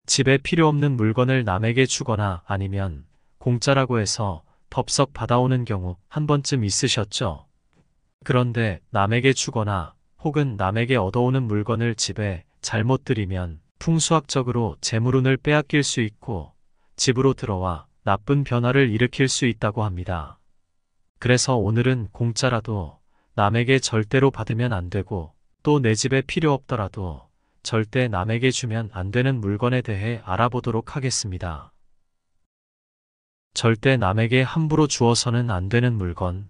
집에 필요 없는 물건을 남에게 주거나 아니면 공짜라고 해서 덥석 받아오는 경우 한 번쯤 있으셨죠? 그런데 남에게 주거나 혹은 남에게 얻어오는 물건을 집에 잘못 들이면 풍수학적으로 재물운을 빼앗길 수 있고 집으로 들어와 나쁜 변화를 일으킬 수 있다고 합니다. 그래서 오늘은 공짜라도 남에게 절대로 받으면 안 되고 또 내 집에 필요 없더라도 절대 남에게 주면 안 되는 물건에 대해 알아보도록 하겠습니다. 절대 남에게 함부로 주어서는 안 되는 물건.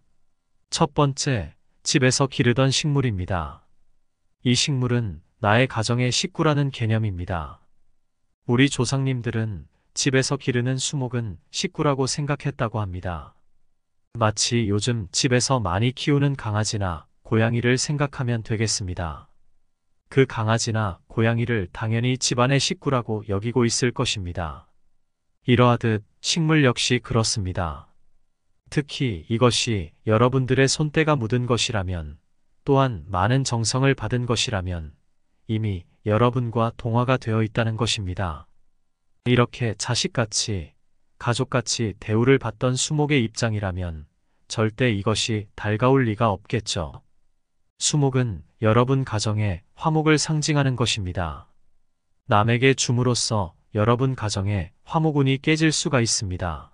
첫 번째, 집에서 기르던 식물입니다. 이 식물은 나의 가정의 식구라는 개념입니다. 우리 조상님들은 집에서 기르는 수목은 식구라고 생각했다고 합니다. 마치 요즘 집에서 많이 키우는 강아지나 고양이를 생각하면 되겠습니다. 그 강아지나 고양이를 당연히 집안의 식구라고 여기고 있을 것입니다. 이러하듯 식물 역시 그렇습니다. 특히 이것이 여러분들의 손때가 묻은 것이라면, 또한 많은 정성을 받은 것이라면 이미 여러분과 동화가 되어 있다는 것입니다. 이렇게 자식같이, 가족같이 대우를 받던 수목의 입장이라면 절대 이것이 달가울 리가 없겠죠. 수목은 여러분 가정의 화목을 상징하는 것입니다. 남에게 줌으로써 여러분 가정의 화목운이 깨질 수가 있습니다.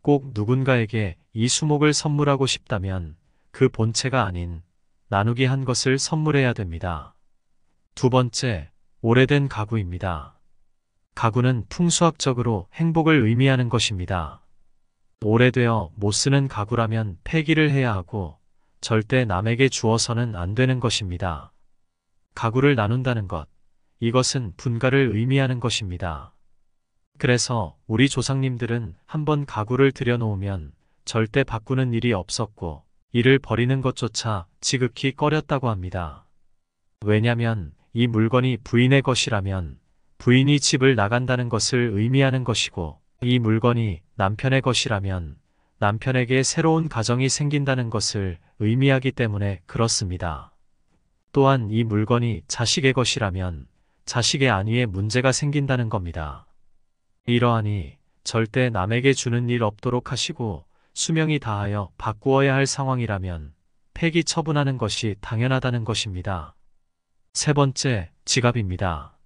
꼭 누군가에게 이 수목을 선물하고 싶다면 그 본체가 아닌 나누기 한 것을 선물해야 됩니다. 두 번째, 오래된 가구입니다. 가구는 풍수학적으로 행복을 의미하는 것입니다. 오래되어 못 쓰는 가구라면 폐기를 해야 하고 절대 남에게 주어서는 안 되는 것입니다. 가구를 나눈다는 것, 이것은 분가를 의미하는 것입니다. 그래서 우리 조상님들은 한번 가구를 들여놓으면 절대 바꾸는 일이 없었고 이를 버리는 것조차 지극히 꺼렸다고 합니다. 왜냐면 이 물건이 부인의 것이라면 부인이 집을 나간다는 것을 의미하는 것이고 이 물건이 남편의 것이라면 남편에게 새로운 가정이 생긴다는 것을 의미하기 때문에 그렇습니다. 또한 이 물건이 자식의 것이라면 자식의 안위에 문제가 생긴다는 겁니다. 이러하니 절대 남에게 주는 일 없도록 하시고 수명이 다하여 바꾸어야 할 상황이라면 폐기 처분하는 것이 당연하다는 것입니다. 세 번째, 지갑입니다.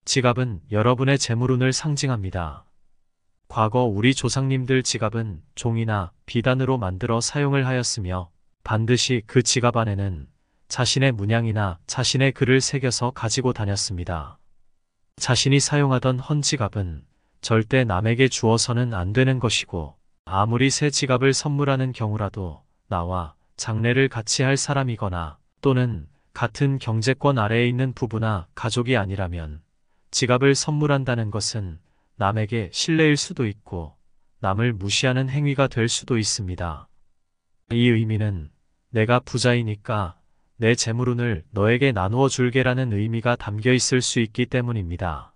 지갑은 여러분의 재물운을 상징합니다. 과거 우리 조상님들 지갑은 종이나 비단으로 만들어 사용을 하였으며 반드시 그 지갑 안에는 자신의 문양이나 자신의 글을 새겨서 가지고 다녔습니다. 자신이 사용하던 헌지갑은 절대 남에게 주어서는 안 되는 것이고 아무리 새 지갑을 선물하는 경우라도 나와 장래를 같이 할 사람이거나 또는 같은 경제권 아래에 있는 부부나 가족이 아니라면 지갑을 선물한다는 것은 남에게 신뢰일 수도 있고 남을 무시하는 행위가 될 수도 있습니다. 이 의미는 내가 부자이니까 내 재물운을 너에게 나누어 줄게라는 의미가 담겨 있을 수 있기 때문입니다.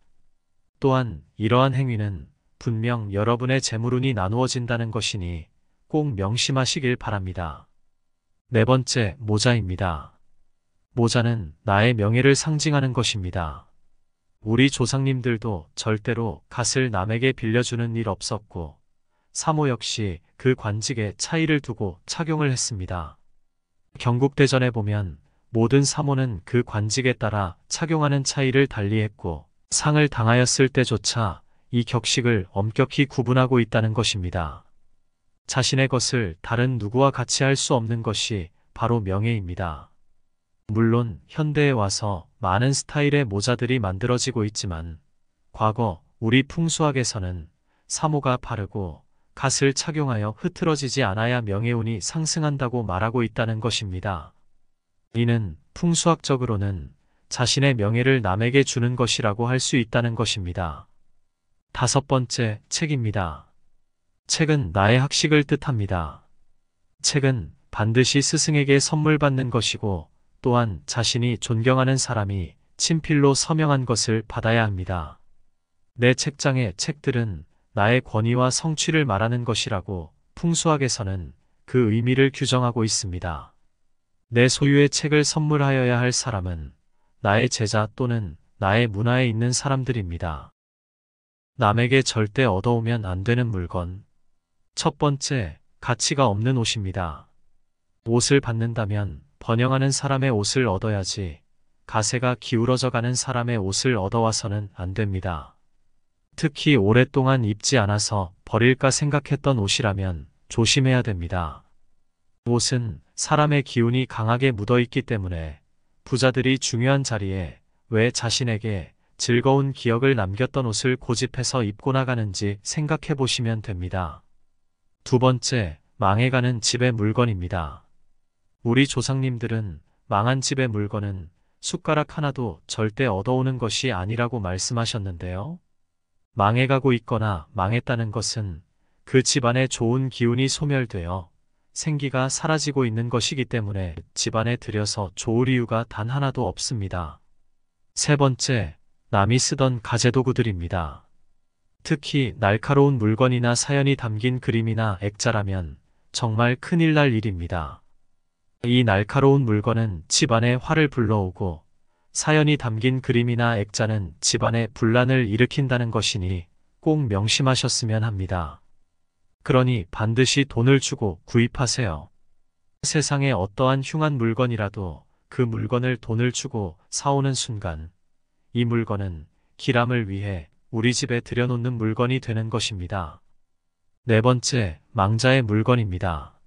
또한 이러한 행위는 분명 여러분의 재물운이 나누어진다는 것이니 꼭 명심하시길 바랍니다. 네 번째, 모자입니다. 모자는 나의 명예를 상징하는 것입니다. 우리 조상님들도 절대로 갓을 남에게 빌려주는 일 없었고 사모 역시 그 관직에 차이를 두고 착용을 했습니다. 경국대전에 보면 모든 사모는 그 관직에 따라 착용하는 차이를 달리했고 상을 당하였을 때조차 이 격식을 엄격히 구분하고 있다는 것입니다. 자신의 것을 다른 누구와 같이 할 수 없는 것이 바로 명예입니다. 물론 현대에 와서 많은 스타일의 모자들이 만들어지고 있지만 과거 우리 풍수학에서는 사모가 바르고 갓을 착용하여 흐트러지지 않아야 명예운이 상승한다고 말하고 있다는 것입니다. 이는 풍수학적으로는 자신의 명예를 남에게 주는 것이라고 할 수 있다는 것입니다. 다섯 번째, 책입니다. 책은 나의 학식을 뜻합니다. 책은 반드시 스승에게 선물 받는 것이고 또한 자신이 존경하는 사람이 친필로 서명한 것을 받아야 합니다. 내 책장의 책들은 나의 권위와 성취를 말하는 것이라고 풍수학에서는 그 의미를 규정하고 있습니다. 내 소유의 책을 선물하여야 할 사람은 나의 제자 또는 나의 문화에 있는 사람들입니다. 남에게 절대 얻어오면 안 되는 물건. 첫 번째, 가치가 없는 옷입니다. 옷을 받는다면 번영하는 사람의 옷을 얻어야지 가세가 기울어져 가는 사람의 옷을 얻어와서는 안 됩니다. 특히 오랫동안 입지 않아서 버릴까 생각했던 옷이라면 조심해야 됩니다. 옷은 사람의 기운이 강하게 묻어 있기 때문에 부자들이 중요한 자리에 왜 자신에게 즐거운 기억을 남겼던 옷을 고집해서 입고 나가는지 생각해 보시면 됩니다. 두 번째, 망해가는 집의 물건입니다. 우리 조상님들은 망한 집의 물건은 숟가락 하나도 절대 얻어오는 것이 아니라고 말씀하셨는데요. 망해가고 있거나 망했다는 것은 그 집안의 좋은 기운이 소멸되어 생기가 사라지고 있는 것이기 때문에 집안에 들여서 좋을 이유가 단 하나도 없습니다. 세 번째, 남이 쓰던 가재도구들입니다. 특히 날카로운 물건이나 사연이 담긴 그림이나 액자라면 정말 큰일 날 일입니다. 이 날카로운 물건은 집안에 화를 불러오고 사연이 담긴 그림이나 액자는 집안에 분란을 일으킨다는 것이니 꼭 명심하셨으면 합니다. 그러니 반드시 돈을 주고 구입하세요. 세상에 어떠한 흉한 물건이라도 그 물건을 돈을 주고 사오는 순간 이 물건은 기람을 위해 우리 집에 들여놓는 물건이 되는 것입니다. 네 번째, 망자의 물건입니다.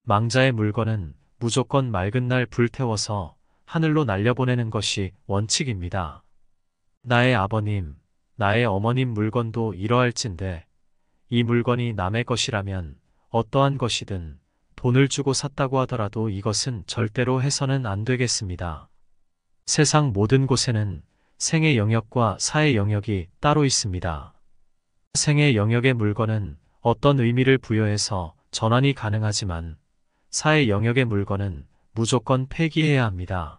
망자의 물건은 무조건 맑은 날 불태워서 하늘로 날려보내는 것이 원칙입니다. 나의 아버님, 나의 어머님 물건도 이러할진데 이 물건이 남의 것이라면 어떠한 것이든 돈을 주고 샀다고 하더라도 이것은 절대로 해서는 안 되겠습니다. 세상 모든 곳에는 생의 영역과 사의 영역이 따로 있습니다. 생의 영역의 물건은 어떤 의미를 부여해서 전환이 가능하지만 사의 영역의 물건은 무조건 폐기해야 합니다.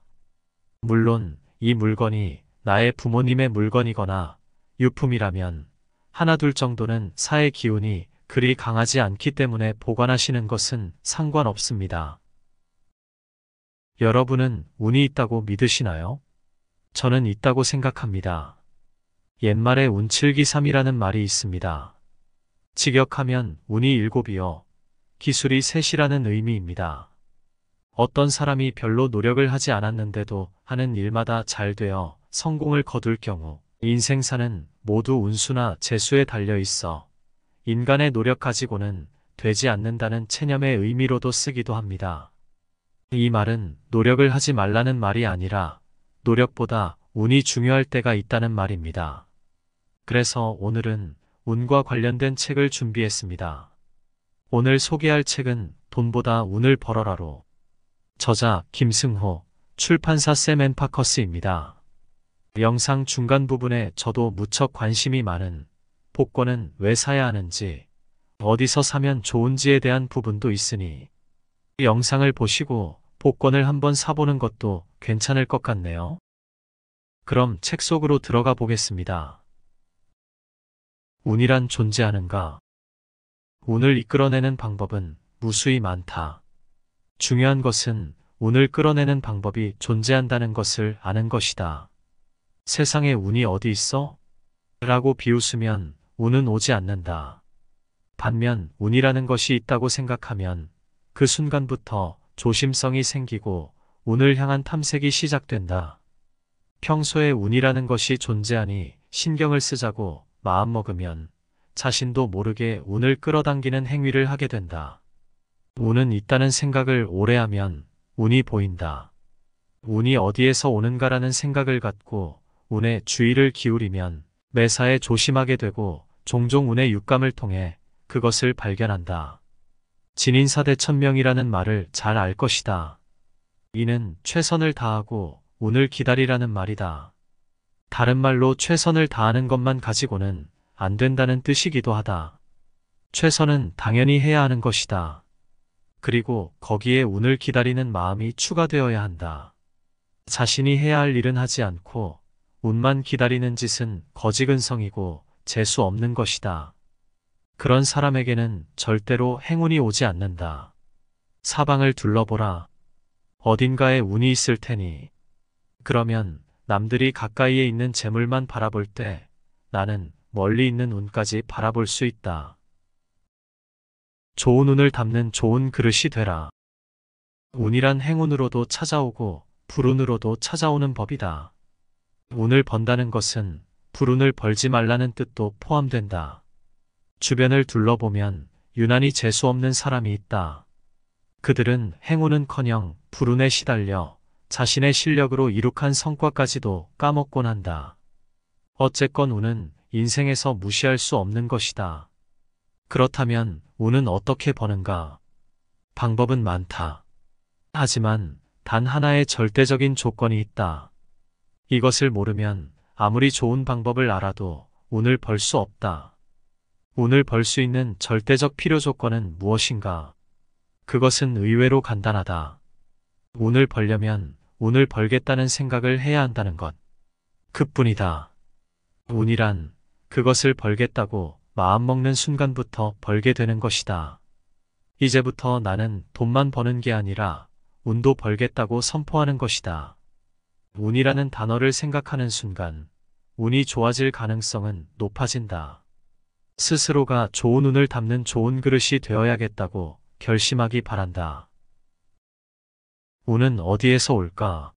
물론 이 물건이 나의 부모님의 물건이거나 유품이라면 하나둘 정도는 사의 기운이 그리 강하지 않기 때문에 보관하시는 것은 상관없습니다. 여러분은 운이 있다고 믿으시나요? 저는 있다고 생각합니다. 옛말에 운칠기삼이라는 말이 있습니다. 직역하면 운이 7이요, 기술이 3이라는 의미입니다. 어떤 사람이 별로 노력을 하지 않았는데도 하는 일마다 잘 되어 성공을 거둘 경우 인생사는 모두 운수나 재수에 달려 있어 인간의 노력 가지고는 되지 않는다는 체념의 의미로도 쓰기도 합니다. 이 말은 노력을 하지 말라는 말이 아니라 노력보다 운이 중요할 때가 있다는 말입니다. 그래서 오늘은 운과 관련된 책을 준비했습니다. 오늘 소개할 책은 돈보다 운을 벌어라로, 저자 김승호, 출판사 샘앤파커스입니다. 영상 중간 부분에 저도 무척 관심이 많은 복권은 왜 사야 하는지, 어디서 사면 좋은지에 대한 부분도 있으니 이 영상을 보시고 복권을 한번 사보는 것도 괜찮을 것 같네요. 그럼 책 속으로 들어가 보겠습니다. 운이란 존재하는가? 운을 이끌어내는 방법은 무수히 많다. 중요한 것은 운을 끌어내는 방법이 존재한다는 것을 아는 것이다. 세상에 운이 어디 있어? 라고 비웃으면 운은 오지 않는다. 반면 운이라는 것이 있다고 생각하면 그 순간부터 조심성이 생기고 운을 향한 탐색이 시작된다. 평소에 운이라는 것이 존재하니 신경을 쓰자고 마음먹으면 자신도 모르게 운을 끌어당기는 행위를 하게 된다. 운은 있다는 생각을 오래 하면 운이 보인다. 운이 어디에서 오는가라는 생각을 갖고 운에 주의를 기울이면 매사에 조심하게 되고 종종 운의 육감을 통해 그것을 발견한다. 진인사대천명이라는 말을 잘 알 것이다. 이는 최선을 다하고 운을 기다리라는 말이다. 다른 말로 최선을 다하는 것만 가지고는 안 된다는 뜻이기도 하다. 최선은 당연히 해야 하는 것이다. 그리고 거기에 운을 기다리는 마음이 추가되어야 한다. 자신이 해야 할 일은 하지 않고 운만 기다리는 짓은 거지근성이고 재수 없는 것이다. 그런 사람에게는 절대로 행운이 오지 않는다. 사방을 둘러보라. 어딘가에 운이 있을 테니. 그러면 남들이 가까이에 있는 재물만 바라볼 때 나는 멀리 있는 운까지 바라볼 수 있다. 좋은 운을 담는 좋은 그릇이 되라. 운이란 행운으로도 찾아오고 불운으로도 찾아오는 법이다. 운을 번다는 것은 불운을 벌지 말라는 뜻도 포함된다. 주변을 둘러보면 유난히 재수없는 사람이 있다. 그들은 행운은커녕 불운에 시달려 자신의 실력으로 이룩한 성과까지도 까먹곤 한다. 어쨌건 운은 인생에서 무시할 수 없는 것이다. 그렇다면 운은 어떻게 버는가? 방법은 많다. 하지만 단 하나의 절대적인 조건이 있다. 이것을 모르면 아무리 좋은 방법을 알아도 운을 벌 수 없다. 운을 벌 수 있는 절대적 필요 조건은 무엇인가? 그것은 의외로 간단하다. 운을 벌려면 운을 벌겠다는 생각을 해야 한다는 것. 그뿐이다. 운이란 그것을 벌겠다고 마음먹는 순간부터 벌게 되는 것이다. 이제부터 나는 돈만 버는 게 아니라 운도 벌겠다고 선포하는 것이다. 운이라는 단어를 생각하는 순간 운이 좋아질 가능성은 높아진다. 스스로가 좋은 운을 담는 좋은 그릇이 되어야겠다고 결심하기 바란다. 운은 어디에서 올까?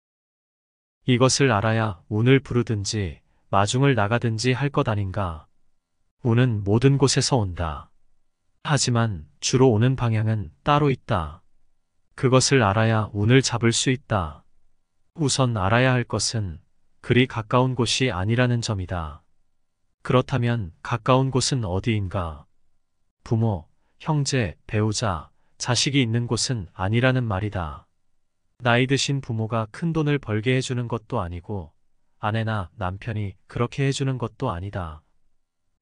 이것을 알아야 운을 부르든지 마중을 나가든지 할 것 아닌가? 운은 모든 곳에서 온다. 하지만 주로 오는 방향은 따로 있다. 그것을 알아야 운을 잡을 수 있다. 우선 알아야 할 것은 그리 가까운 곳이 아니라는 점이다. 그렇다면 가까운 곳은 어디인가? 부모, 형제, 배우자, 자식이 있는 곳은 아니라는 말이다. 나이 드신 부모가 큰 돈을 벌게 해주는 것도 아니고 아내나 남편이 그렇게 해주는 것도 아니다.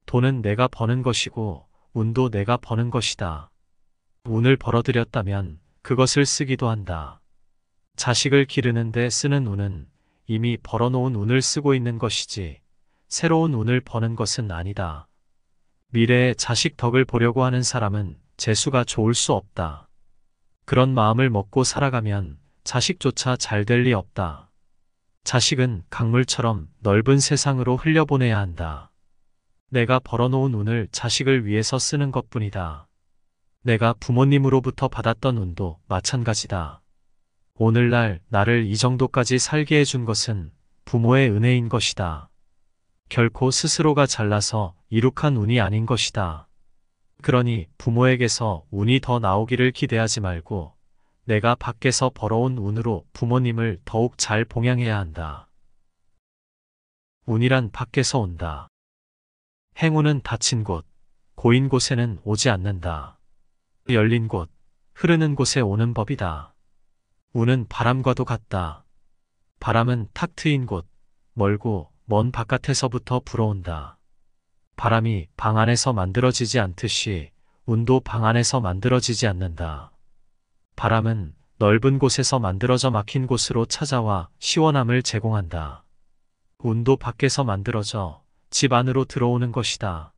돈은 내가 버는 것이고 운도 내가 버는 것이다. 운을 벌어들였다면 그것을 쓰기도 한다. 자식을 기르는데 쓰는 운은 이미 벌어놓은 운을 쓰고 있는 것이지 새로운 운을 버는 것은 아니다. 미래의 자식 덕을 보려고 하는 사람은 재수가 좋을 수 없다. 그런 마음을 먹고 살아가면 자식조차 잘 될 리 없다. 자식은 강물처럼 넓은 세상으로 흘려보내야 한다. 내가 벌어놓은 운을 자식을 위해서 쓰는 것뿐이다. 내가 부모님으로부터 받았던 운도 마찬가지다. 오늘날 나를 이 정도까지 살게 해준 것은 부모의 은혜인 것이다. 결코 스스로가 잘나서 이룩한 운이 아닌 것이다. 그러니 부모에게서 운이 더 나오기를 기대하지 말고 내가 밖에서 벌어온 운으로 부모님을 더욱 잘 봉양해야 한다. 운이란 밖에서 온다. 행운은 닫힌 곳, 고인 곳에는 오지 않는다. 열린 곳, 흐르는 곳에 오는 법이다. 운은 바람과도 같다. 바람은 탁 트인 곳, 멀고 먼 바깥에서부터 불어온다. 바람이 방 안에서 만들어지지 않듯이 운도 방 안에서 만들어지지 않는다. 바람은 넓은 곳에서 만들어져 막힌 곳으로 찾아와 시원함을 제공한다. 운도 밖에서 만들어져 집 안으로 들어오는 것이다.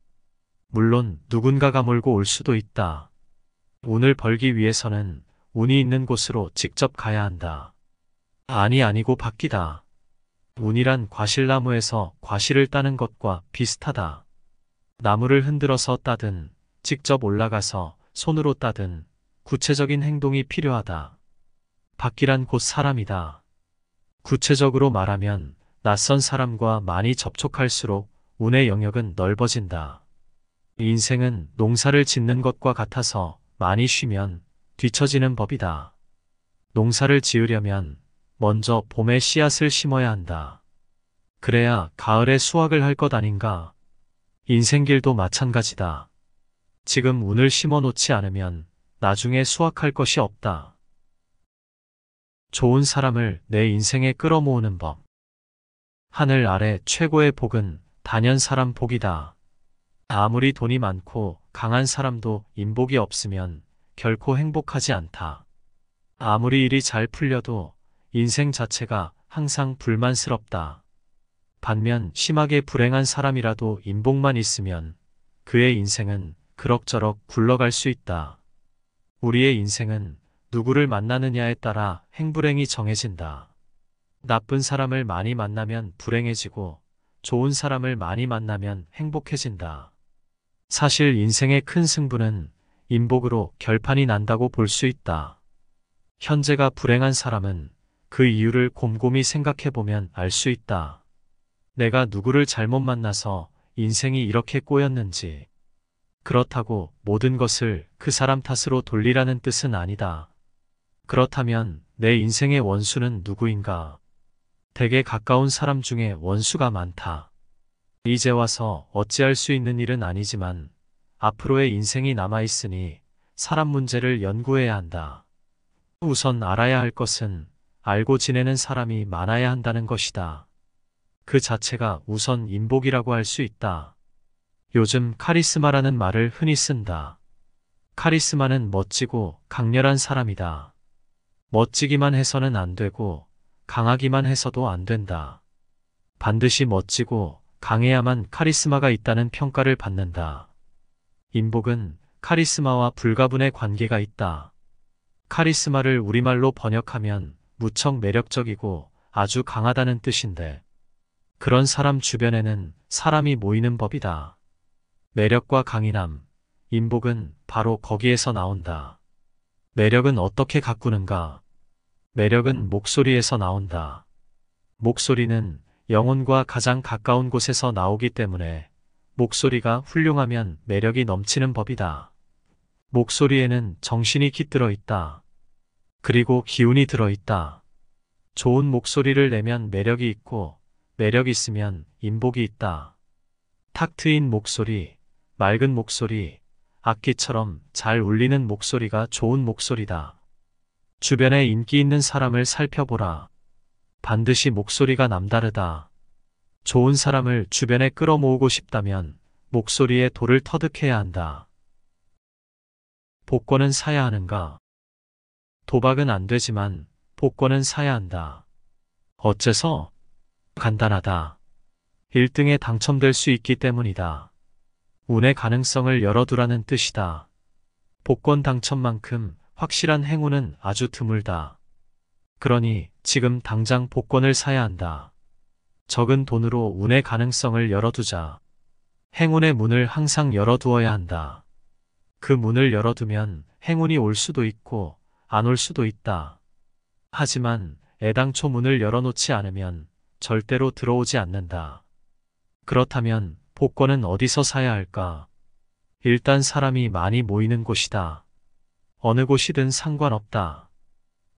물론 누군가가 몰고 올 수도 있다. 운을 벌기 위해서는 운이 있는 곳으로 직접 가야 한다. 아니고 바뀌다. 운이란 과실나무에서 과실을 따는 것과 비슷하다. 나무를 흔들어서 따든 직접 올라가서 손으로 따든 구체적인 행동이 필요하다. 바뀌란 곧 사람이다. 구체적으로 말하면 낯선 사람과 많이 접촉할수록 운의 영역은 넓어진다. 인생은 농사를 짓는 것과 같아서 많이 쉬면 뒤처지는 법이다. 농사를 지으려면 먼저 봄에 씨앗을 심어야 한다. 그래야 가을에 수확을 할 것 아닌가? 인생길도 마찬가지다. 지금 운을 심어 놓지 않으면 나중에 수확할 것이 없다. 좋은 사람을 내 인생에 끌어모으는 법. 하늘 아래 최고의 복은 단연 사람 복이다. 아무리 돈이 많고 강한 사람도 인복이 없으면 결코 행복하지 않다. 아무리 일이 잘 풀려도 인생 자체가 항상 불만스럽다. 반면 심하게 불행한 사람이라도 인복만 있으면 그의 인생은 그럭저럭 굴러갈 수 있다. 우리의 인생은 누구를 만나느냐에 따라 행불행이 정해진다. 나쁜 사람을 많이 만나면 불행해지고 좋은 사람을 많이 만나면 행복해진다. 사실 인생의 큰 승부는 인복으로 결판이 난다고 볼 수 있다. 현재가 불행한 사람은 그 이유를 곰곰이 생각해보면 알 수 있다. 내가 누구를 잘못 만나서 인생이 이렇게 꼬였는지. 그렇다고 모든 것을 그 사람 탓으로 돌리라는 뜻은 아니다. 그렇다면 내 인생의 원수는 누구인가? 되게 가까운 사람 중에 원수가 많다. 이제 와서 어찌할 수 있는 일은 아니지만 앞으로의 인생이 남아있으니 사람 문제를 연구해야 한다. 우선 알아야 할 것은 알고 지내는 사람이 많아야 한다는 것이다. 그 자체가 우선 인복이라고 할 수 있다. 요즘 카리스마라는 말을 흔히 쓴다. 카리스마는 멋지고 강렬한 사람이다. 멋지기만 해서는 안 되고 강하기만 해서도 안 된다. 반드시 멋지고 강해야만 카리스마가 있다는 평가를 받는다. 인복은 카리스마와 불가분의 관계가 있다. 카리스마를 우리말로 번역하면 무척 매력적이고 아주 강하다는 뜻인데, 그런 사람 주변에는 사람이 모이는 법이다. 매력과 강인함, 인복은 바로 거기에서 나온다. 매력은 어떻게 가꾸는가? 매력은 목소리에서 나온다. 목소리는 영혼과 가장 가까운 곳에서 나오기 때문에 목소리가 훌륭하면 매력이 넘치는 법이다. 목소리에는 정신이 깃들어 있다. 그리고 기운이 들어있다. 좋은 목소리를 내면 매력이 있고 매력 있으면 인복이 있다. 탁 트인 목소리, 맑은 목소리, 악기처럼 잘 울리는 목소리가 좋은 목소리다. 주변에 인기 있는 사람을 살펴보라. 반드시 목소리가 남다르다. 좋은 사람을 주변에 끌어모으고 싶다면 목소리에 돌을 터득해야 한다. 복권은 사야 하는가? 도박은 안 되지만 복권은 사야 한다. 어째서? 간단하다. 1등에 당첨될 수 있기 때문이다. 운의 가능성을 열어두라는 뜻이다. 복권 당첨만큼 확실한 행운은 아주 드물다. 그러니 지금 당장 복권을 사야 한다. 적은 돈으로 운의 가능성을 열어두자. 행운의 문을 항상 열어두어야 한다. 그 문을 열어두면 행운이 올 수도 있고 안 올 수도 있다. 하지만 애당초 문을 열어놓지 않으면 절대로 들어오지 않는다. 그렇다면 복권은 어디서 사야 할까? 일단 사람이 많이 모이는 곳이다. 어느 곳이든 상관없다.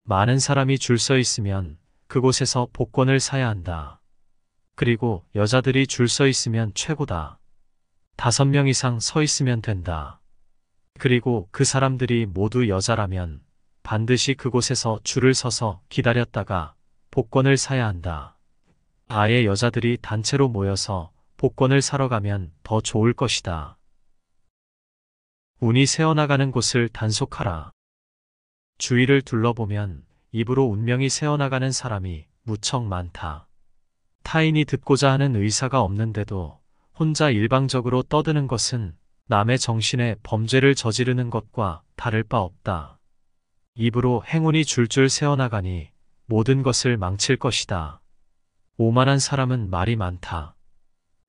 많은 사람이 줄 서 있으면 그곳에서 복권을 사야 한다. 그리고 여자들이 줄 서 있으면 최고다. 5명 이상 서 있으면 된다. 그리고 그 사람들이 모두 여자라면 반드시 그곳에서 줄을 서서 기다렸다가 복권을 사야 한다. 아예 여자들이 단체로 모여서 복권을 사러 가면 더 좋을 것이다. 운이 새어나가는 곳을 단속하라. 주위를 둘러보면 입으로 운명이 새어나가는 사람이 무척 많다. 타인이 듣고자 하는 의사가 없는데도 혼자 일방적으로 떠드는 것은 남의 정신에 범죄를 저지르는 것과 다를 바 없다. 입으로 행운이 줄줄 새어나가니 모든 것을 망칠 것이다. 오만한 사람은 말이 많다.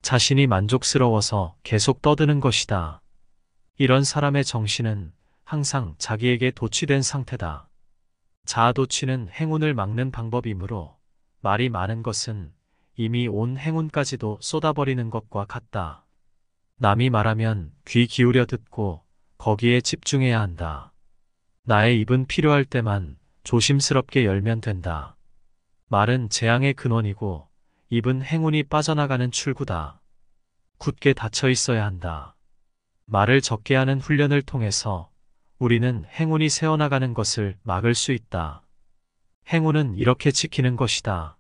자신이 만족스러워서 계속 떠드는 것이다. 이런 사람의 정신은 항상 자기에게 도취된 상태다. 자아도취는 행운을 막는 방법이므로 말이 많은 것은 이미 온 행운까지도 쏟아버리는 것과 같다. 남이 말하면 귀 기울여 듣고 거기에 집중해야 한다. 나의 입은 필요할 때만 조심스럽게 열면 된다. 말은 재앙의 근원이고 입은 행운이 빠져나가는 출구다. 굳게 닫혀 있어야 한다. 말을 적게 하는 훈련을 통해서 우리는 행운이 새어나가는 것을 막을 수 있다. 행운은 이렇게 지키는 것이다.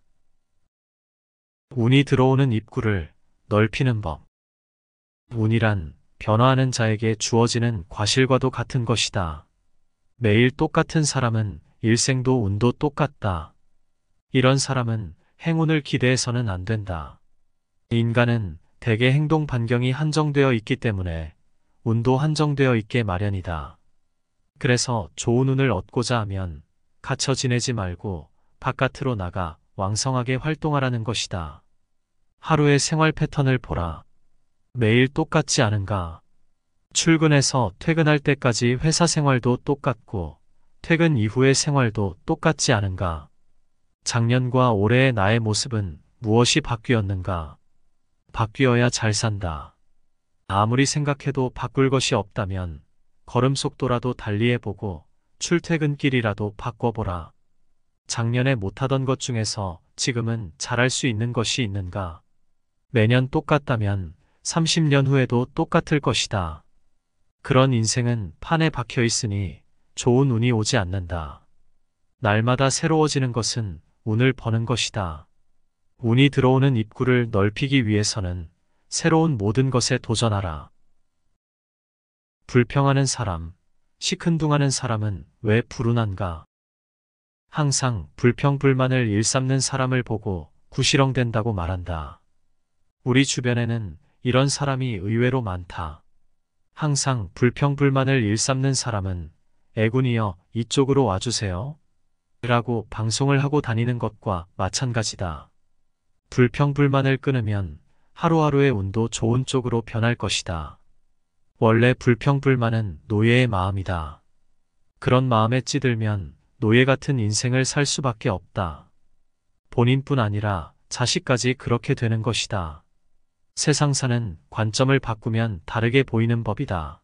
운이 들어오는 입구를 넓히는 법. 운이란 변화하는 자에게 주어지는 과실과도 같은 것이다. 매일 똑같은 사람은 일생도 운도 똑같다. 이런 사람은 행운을 기대해서는 안 된다. 인간은 대개 행동 반경이 한정되어 있기 때문에 운도 한정되어 있게 마련이다. 그래서 좋은 운을 얻고자 하면 갇혀 지내지 말고 바깥으로 나가 왕성하게 활동하라는 것이다. 하루의 생활 패턴을 보라. 매일 똑같지 않은가? 출근해서 퇴근할 때까지 회사 생활도 똑같고 퇴근 이후의 생활도 똑같지 않은가? 작년과 올해의 나의 모습은 무엇이 바뀌었는가? 바뀌어야 잘 산다. 아무리 생각해도 바꿀 것이 없다면 걸음 속도라도 달리해보고 출퇴근길이라도 바꿔보라. 작년에 못하던 것 중에서 지금은 잘할 수 있는 것이 있는가? 매년 똑같다면 30년 후에도 똑같을 것이다. 그런 인생은 판에 박혀 있으니 좋은 운이 오지 않는다. 날마다 새로워지는 것은 운을 버는 것이다. 운이 들어오는 입구를 넓히기 위해서는 새로운 모든 것에 도전하라. 불평하는 사람, 시큰둥하는 사람은 왜 불운한가? 항상 불평불만을 일삼는 사람을 보고 구시렁댄다고 말한다. 우리 주변에는 이런 사람이 의외로 많다. 항상 불평불만을 일삼는 사람은 애군이여 이쪽으로 와주세요. 라고 방송을 하고 다니는 것과 마찬가지다. 불평불만을 끊으면 하루하루의 운도 좋은 쪽으로 변할 것이다. 원래 불평불만은 노예의 마음이다. 그런 마음에 찌들면 노예 같은 인생을 살 수밖에 없다. 본인뿐 아니라 자식까지 그렇게 되는 것이다. 세상사는 관점을 바꾸면 다르게 보이는 법이다.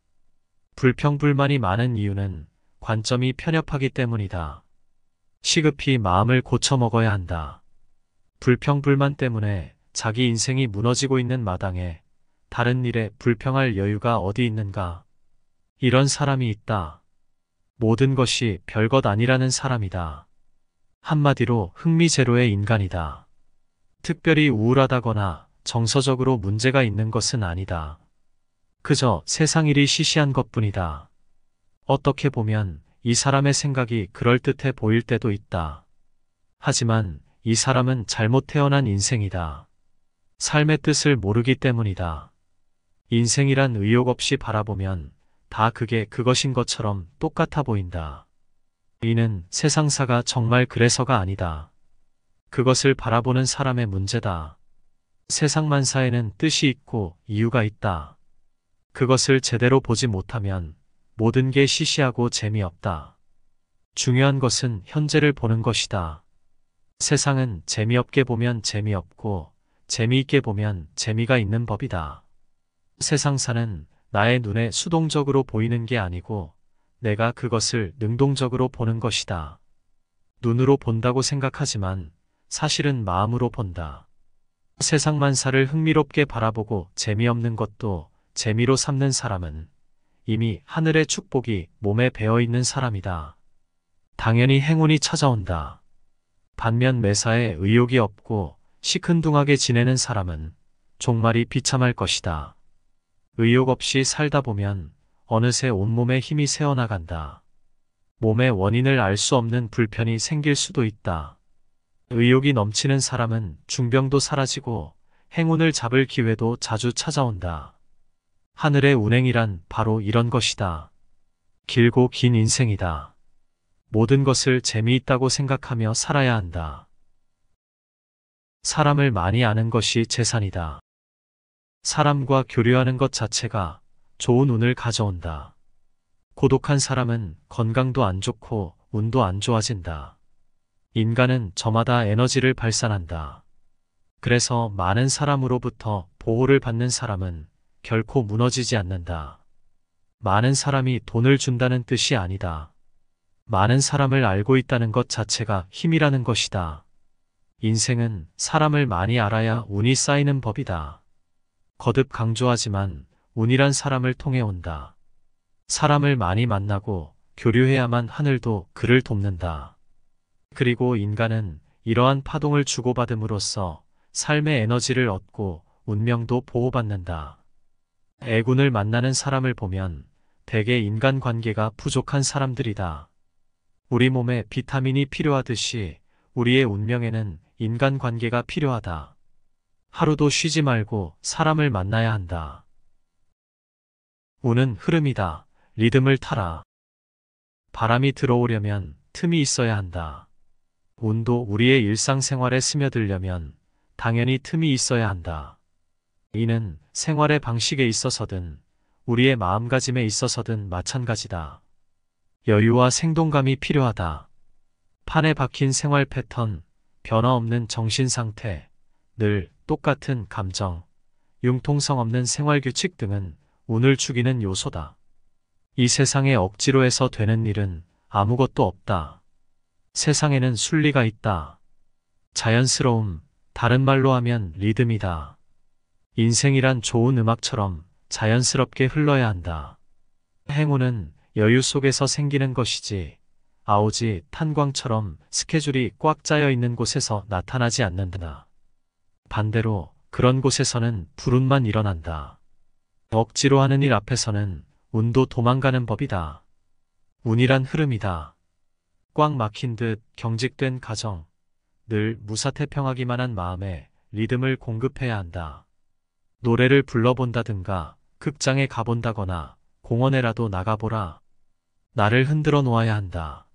불평불만이 많은 이유는 관점이 편협하기 때문이다. 시급히 마음을 고쳐먹어야 한다. 불평불만 때문에 자기 인생이 무너지고 있는 마당에 다른 일에 불평할 여유가 어디 있는가? 이런 사람이 있다. 모든 것이 별것 아니라는 사람이다. 한마디로 흥미제로의 인간이다. 특별히 우울하다거나 정서적으로 문제가 있는 것은 아니다. 그저 세상 일이 시시한 것뿐이다. 어떻게 보면 이 사람의 생각이 그럴듯해 보일 때도 있다. 하지만 이 사람은 잘못 태어난 인생이다. 삶의 뜻을 모르기 때문이다. 인생이란 의욕 없이 바라보면 다 그게 그것인 것처럼 똑같아 보인다. 이는 세상사가 정말 그래서가 아니다. 그것을 바라보는 사람의 문제다. 세상만사에는 뜻이 있고 이유가 있다. 그것을 제대로 보지 못하면 모든 게 시시하고 재미없다. 중요한 것은 현재를 보는 것이다. 세상은 재미없게 보면 재미없고 재미있게 보면 재미가 있는 법이다. 세상사는 나의 눈에 수동적으로 보이는 게 아니고 내가 그것을 능동적으로 보는 것이다. 눈으로 본다고 생각하지만 사실은 마음으로 본다. 세상만사를 흥미롭게 바라보고 재미없는 것도 재미로 삼는 사람은 이미 하늘의 축복이 몸에 배어있는 사람이다. 당연히 행운이 찾아온다. 반면 매사에 의욕이 없고 시큰둥하게 지내는 사람은 종말이 비참할 것이다. 의욕 없이 살다 보면 어느새 온몸에 힘이 새어나간다. 몸의 원인을 알 수 없는 불편이 생길 수도 있다. 의욕이 넘치는 사람은 중병도 사라지고 행운을 잡을 기회도 자주 찾아온다. 하늘의 운행이란 바로 이런 것이다. 길고 긴 인생이다. 모든 것을 재미있다고 생각하며 살아야 한다. 사람을 많이 아는 것이 재산이다. 사람과 교류하는 것 자체가 좋은 운을 가져온다. 고독한 사람은 건강도 안 좋고 운도 안 좋아진다. 인간은 저마다 에너지를 발산한다. 그래서 많은 사람으로부터 보호를 받는 사람은 결코 무너지지 않는다. 많은 사람이 돈을 준다는 뜻이 아니다. 많은 사람을 알고 있다는 것 자체가 힘이라는 것이다. 인생은 사람을 많이 알아야 운이 쌓이는 법이다. 거듭 강조하지만 운이란 사람을 통해 온다. 사람을 많이 만나고 교류해야만 하늘도 그를 돕는다. 그리고 인간은 이러한 파동을 주고받음으로써 삶의 에너지를 얻고 운명도 보호받는다. 애군을 만나는 사람을 보면 대개 인간관계가 부족한 사람들이다. 우리 몸에 비타민이 필요하듯이 우리의 운명에는 인간관계가 필요하다. 하루도 쉬지 말고 사람을 만나야 한다. 운은 흐름이다. 리듬을 타라. 바람이 들어오려면 틈이 있어야 한다. 운도 우리의 일상생활에 스며들려면 당연히 틈이 있어야 한다. 이는 생활의 방식에 있어서든 우리의 마음가짐에 있어서든 마찬가지다. 여유와 생동감이 필요하다. 판에 박힌 생활 패턴, 변화 없는 정신 상태, 늘 똑같은 감정, 융통성 없는 생활 규칙 등은 운을 죽이는 요소다. 이 세상에 억지로 해서 되는 일은 아무것도 없다. 세상에는 순리가 있다. 자연스러움, 다른 말로 하면 리듬이다. 인생이란 좋은 음악처럼 자연스럽게 흘러야 한다. 행운은 여유 속에서 생기는 것이지, 아오지 탄광처럼 스케줄이 꽉 짜여 있는 곳에서 나타나지 않는다. 반대로 그런 곳에서는 불운만 일어난다. 억지로 하는 일 앞에서는 운도 도망가는 법이다. 운이란 흐름이다. 꽉 막힌 듯 경직된 가정, 늘 무사태평하기만 한 마음에 리듬을 공급해야 한다. 노래를 불러본다든가 극장에 가본다거나 공원에라도 나가보라. 나를 흔들어 놓아야 한다.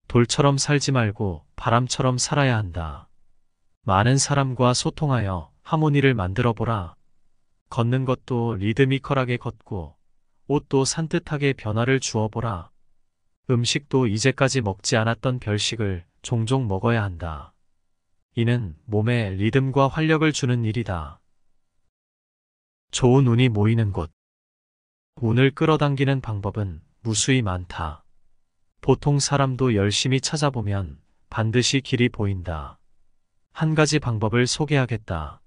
돌처럼 살지 말고 바람처럼 살아야 한다. 많은 사람과 소통하여 하모니를 만들어 보라. 걷는 것도 리드미컬하게 걷고 옷도 산뜻하게 변화를 주어 보라. 음식도 이제까지 먹지 않았던 별식을 종종 먹어야 한다. 이는 몸에 리듬과 활력을 주는 일이다. 좋은 운이 모이는 곳. 운을 끌어당기는 방법은 무수히 많다. 보통 사람도 열심히 찾아보면 반드시 길이 보인다. 한 가지 방법을 소개하겠다.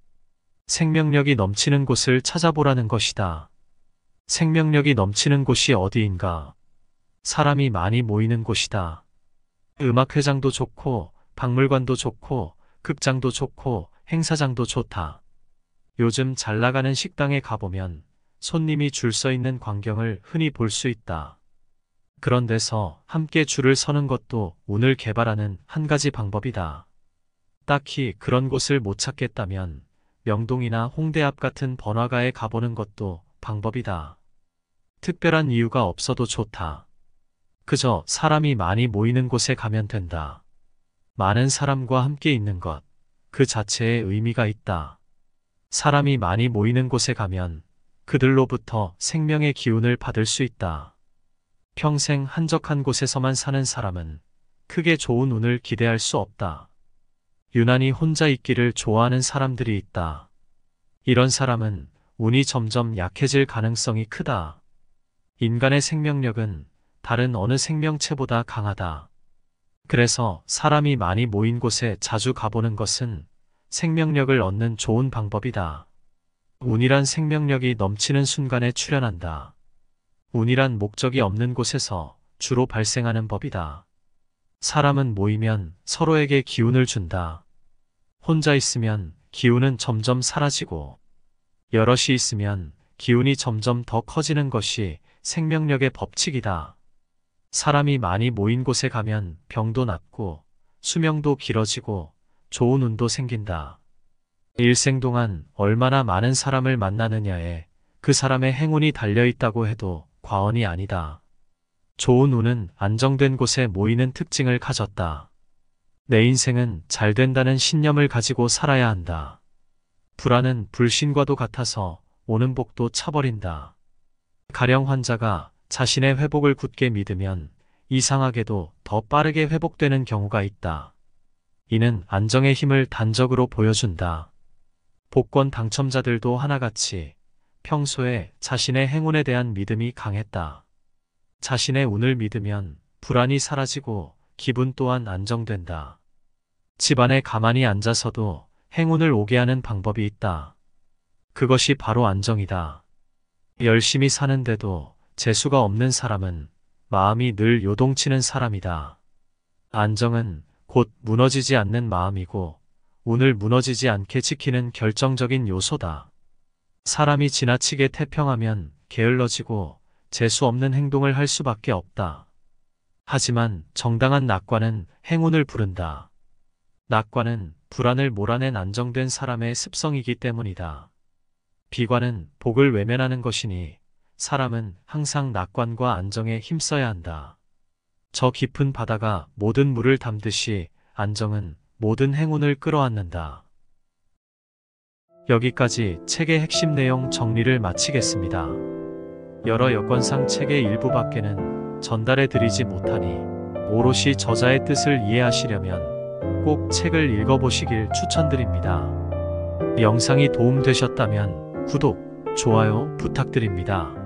생명력이 넘치는 곳을 찾아보라는 것이다. 생명력이 넘치는 곳이 어디인가? 사람이 많이 모이는 곳이다. 음악회장도 좋고, 박물관도 좋고, 극장도 좋고, 행사장도 좋다. 요즘 잘 나가는 식당에 가보면 손님이 줄 서 있는 광경을 흔히 볼 수 있다. 그런 데서 함께 줄을 서는 것도 운을 개발하는 한 가지 방법이다. 딱히 그런 곳을 못 찾겠다면 명동이나 홍대 앞 같은 번화가에 가보는 것도 방법이다. 특별한 이유가 없어도 좋다. 그저 사람이 많이 모이는 곳에 가면 된다. 많은 사람과 함께 있는 것, 그 자체에 의미가 있다. 사람이 많이 모이는 곳에 가면 그들로부터 생명의 기운을 받을 수 있다. 평생 한적한 곳에서만 사는 사람은 크게 좋은 운을 기대할 수 없다. 유난히 혼자 있기를 좋아하는 사람들이 있다. 이런 사람은 운이 점점 약해질 가능성이 크다. 인간의 생명력은 다른 어느 생명체보다 강하다. 그래서 사람이 많이 모인 곳에 자주 가보는 것은 생명력을 얻는 좋은 방법이다. 운이란 생명력이 넘치는 순간에 출현한다. 운이란 목적이 없는 곳에서 주로 발생하는 법이다. 사람은 모이면 서로에게 기운을 준다. 혼자 있으면 기운은 점점 사라지고, 여럿이 있으면 기운이 점점 더 커지는 것이 생명력의 법칙이다. 사람이 많이 모인 곳에 가면 병도 낫고, 수명도 길어지고, 좋은 운도 생긴다. 일생 동안 얼마나 많은 사람을 만나느냐에 그 사람의 행운이 달려있다고 해도 과언이 아니다. 좋은 운은 안정된 곳에 모이는 특징을 가졌다. 내 인생은 잘 된다는 신념을 가지고 살아야 한다. 불안은 불신과도 같아서 오는 복도 차버린다. 가령 환자가 자신의 회복을 굳게 믿으면 이상하게도 더 빠르게 회복되는 경우가 있다. 이는 안정의 힘을 단적으로 보여준다. 복권 당첨자들도 하나같이 평소에 자신의 행운에 대한 믿음이 강했다. 자신의 운을 믿으면 불안이 사라지고 기분 또한 안정된다. 집안에 가만히 앉아서도 행운을 오게 하는 방법이 있다. 그것이 바로 안정이다. 열심히 사는데도 재수가 없는 사람은 마음이 늘 요동치는 사람이다. 안정은 곧 무너지지 않는 마음이고 운을 무너지지 않게 지키는 결정적인 요소다. 사람이 지나치게 태평하면 게을러지고 재수 없는 행동을 할 수밖에 없다. 하지만 정당한 낙관은 행운을 부른다. 낙관은 불안을 몰아낸 안정된 사람의 습성이기 때문이다. 비관은 복을 외면하는 것이니 사람은 항상 낙관과 안정에 힘써야 한다. 저 깊은 바다가 모든 물을 담듯이 안정은 모든 행운을 끌어안는다. 여기까지 책의 핵심 내용 정리를 마치겠습니다. 여러 여건상 책의 일부밖에는 전달해 드리지 못하니 오롯이 저자의 뜻을 이해하시려면 꼭 책을 읽어보시길 추천드립니다. 영상이 도움되셨다면 구독, 좋아요 부탁드립니다.